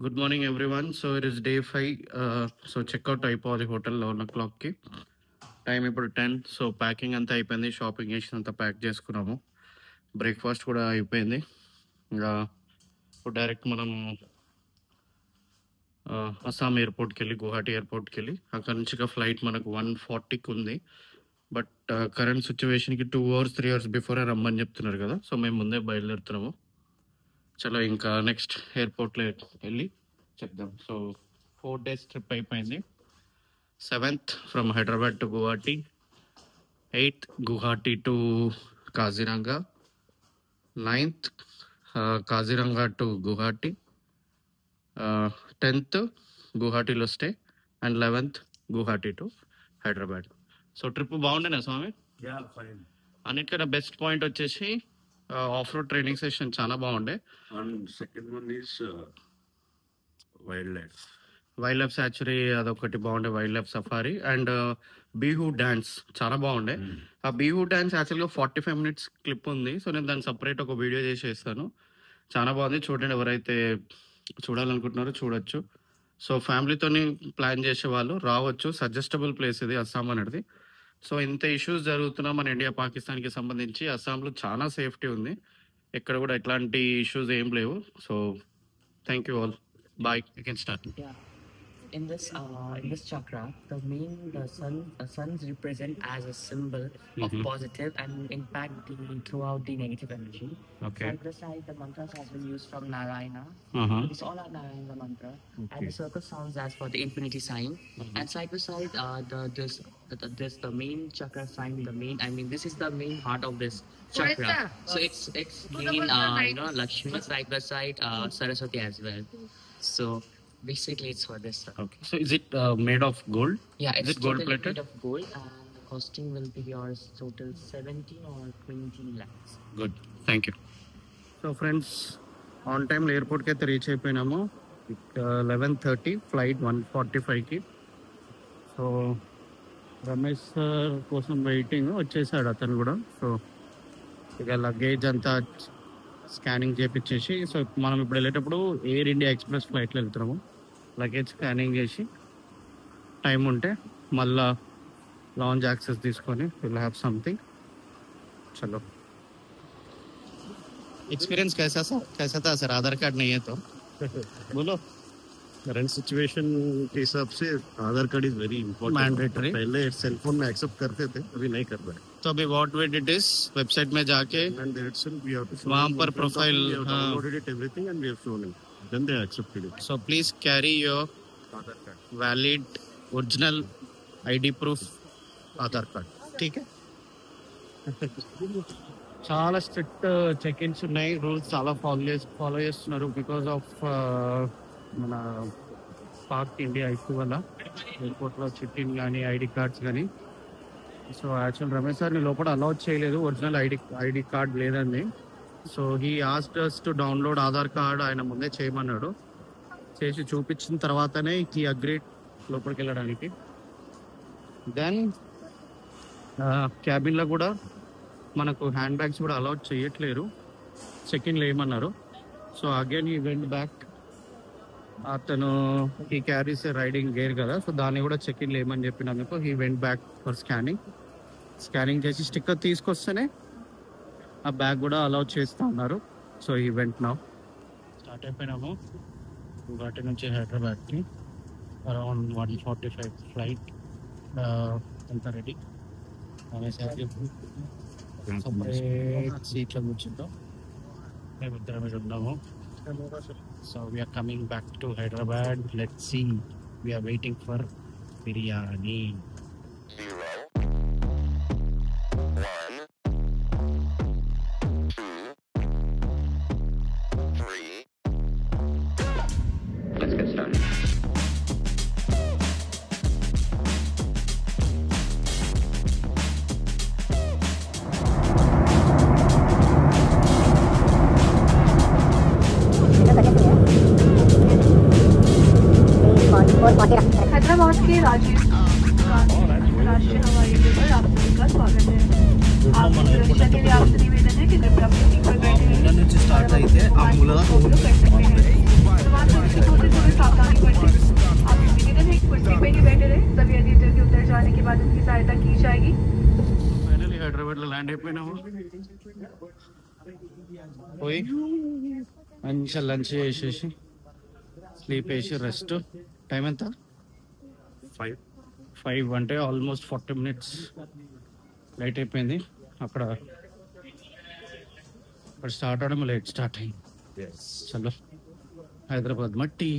Good morning, everyone. So it is day 5. So checkout అయిపోవాలి hotel 11 o'clockకి. Time ఇప్పుడు 10. So packing అంతా అయిపోయింది, shopping చేసినంత ప్యాక్ చేసుకున్నాము, బ్రేక్ఫాస్ట్ కూడా అయిపోయింది. ఇంకా ఇప్పుడు డైరెక్ట్ మనం అస్సాం ఎయిర్పోర్ట్కి వెళ్ళి, గువాహటి ఎయిర్పోర్ట్కి వెళ్ళి అక్కడ నుంచి ఇక ఫ్లైట్ మనకు 1:40కి ఉంది. బట్ కరెంట్ సిచ్యువేషన్కి 2 hours 3 hours బిఫోరే రమ్మని చెప్తున్నారు కదా. సో మేము ముందే బయలుదేరుతున్నాము. చలో ఇంకా నెక్స్ట్ ఎయిర్పోర్ట్లో వెళ్ళి చెప్దాం. సో 4 days ట్రిప్ అయిపోయింది. 7th from Hyderabad to Guwahati, 8th Guwahati to Kaziranga, 9th Kaziranga to Guwahati, 10th గువాహటిలో stay, and 11th Guwahati to Hyderabad. So trip బాగుండేనా స్వామి? అన్నిటికన్నా బెస్ట్ పాయింట్ వచ్చేసి ఆఫ్ రోడ్ ట్రైనింగ్ సెషన్ చాలా బాగుండే. And second one is wildlife. Wild life సాచురీ అదొకటి బాగుండే, wild life safari. And Bihu dance చాలా బాగుండే. ఆ బీహూ డాన్స్ యాక్చువల్గా 45 minutes క్లిప్ ఉంది. సో నేను దాన్ని సపరేట్ ఒక వీడియో చేసేస్తాను. చాలా బాగుంది, చూడండి. ఎవరైతే చూడాలనుకుంటున్నారో చూడొచ్చు. సో ఫ్యామిలీతోని ప్లాన్ చేసే వాళ్ళు రావచ్చు. సజెస్టబుల్ ప్లేస్ ఇది అస్సాం అనేది. సో ఇంత ఇష్యూస్ జరుగుతున్నా మన ఇండియా పాకిస్తాన్కి సంబంధించి అస్సాంలో చాలా సేఫ్టీ ఉంది. ఎక్కడ కూడా ఎట్లాంటి ఇష్యూస్ ఏం లేవు. So thank you all. Bye. You can start. Yeah. In this chakra, the suns represent as a symbol of positive and impact throughout the negative energy. Okay. Side by side, the mantras has been used from Narayana. It's all our Narayana mantra, and the circle sounds as for the infinity sign. And side by side, this the main chakra sign, this is the main heart of this chakra. So it's main Lakshmi, side by side Saraswati as well. So basically it's for this stuff. Okay. So is it made of gold? Yeah, Is it's it gold totally plated? made of gold, and the costing will be yours total 17 or 20 lakhs. Good, thank you. So friends, on టైంలో ఎయిర్పోర్ట్కి అయితే reach అయిపోయినాము. 11:30 flight 1:45కి. So Ramesh sir కోసం waiting, వచ్చేసాడు అతను కూడా. So ఇక లగేజ్ అంతా స్కానింగ్ చేపించేసి, సో మనం ఇప్పుడు వెళ్ళేటప్పుడు ఎయిర్ ఇండియా ఎక్స్ప్రెస్ ఫ్లైట్లో వెళ్తున్నాము. లగేజ్ స్కానింగ్ చేసి టైం ఉంటే మళ్ళా లాంజ్ యాక్సెస్ తీసుకొని విల్ హ్యావ్ సంథింగ్. చలో. एक्सपीरियंस कैसा था सर? आधार कार्ड नहीं है तो बोलो. करंट सिचुएशन के हिसाब से Aadhaar card is very important. Mandatory. पहले सेलफोन में एक्सेप्ट करते थे, अभी नहीं कर रहे. तो अभी what we did is website में जाके And that's it, we have to show वहाँ them पर in front of profile, them, we have हाँ. downloaded it everything and we have shown it. Then they accepted it. So please carry your Aadhaar card. Valid original ID proof, Aadhaar card. ठीक है. చాలా strict check ఇన్స్ ఉన్నాయి. Rules చాలా follow చేస్తున్నారు because of మన Pak India issue వల్ల. ఎయిర్పోర్ట్లో చిట్టిన్ కానీ ఐడి కార్డ్స్ కానీ. సో యాక్చువల్ రమేష్ సార్ని లోపల అలౌ చేయలేదు, ఒరిజినల్ ఐడి కార్డ్ లేదండి. So he asked us to download Aadhaar card. ఆయన ముందే చేయమన్నాడు. చేసి చూపించిన తర్వాతనే హీ అగ్రీడ్ లోపలికి వెళ్ళడానికి. దెన్ క్యాబిన్లో కూడా మనకు హ్యాండ్ బ్యాగ్స్ కూడా అలౌట్ చేయట్లేరు, చెక్-ఇన్లో ఏమన్నారు. So again he went back. అతను హీ క్యారీస్ రైడింగ్ గేర్ కదా, సో దాన్ని కూడా చెక్-ఇన్లో ఏమని చెప్పినందుకు he went back for scanning చేసి స్టిక్కర్ తీసుకొస్తేనే ఆ బ్యాగ్ కూడా అలౌట్ చేస్తూ ఉన్నారు. సో ఈ వెంట్ నౌ. స్టార్ట్ అయిపోయినాము గువాహటి నుంచి హైదరాబాద్కి. Around 1:45 flight. అంత రెడీ. సపరేట్ సీట్లో కూర్చుంటాం, మేమిద్దరం మీద ఉన్నాము. So we're coming back to Hyderabad. Let's see, we are waiting for biryani. 0, 1, 2, 3. Let's get started. Hyderabad के राजीव गांधी राष्ट्रीय हवाई अड्डे पर आप सभी का स्वागत है. आपकी सुरक्षा के लिए आपसे निवेदन है कि कृपया अपनी सीट पर बैठे रहें. నుంచి స్టార్ట్ అయితే ఆ మూల कर सकते हैं. హైదరాబాద్లో ల్యాండ్ అయిపోయినాము. పోయి మంచిగా లంచ్ చేసేసి స్లీప్ వేసి రెస్ట్. టైం ఎంత? 5 అంటే ఆల్మోస్ట్ 40 minutes లైట్ అయిపోయింది. అక్కడ స్టార్ట్ అవడం లేట్ స్టార్ట్ అయింది. చలో హైదరాబాద్ మట్టి.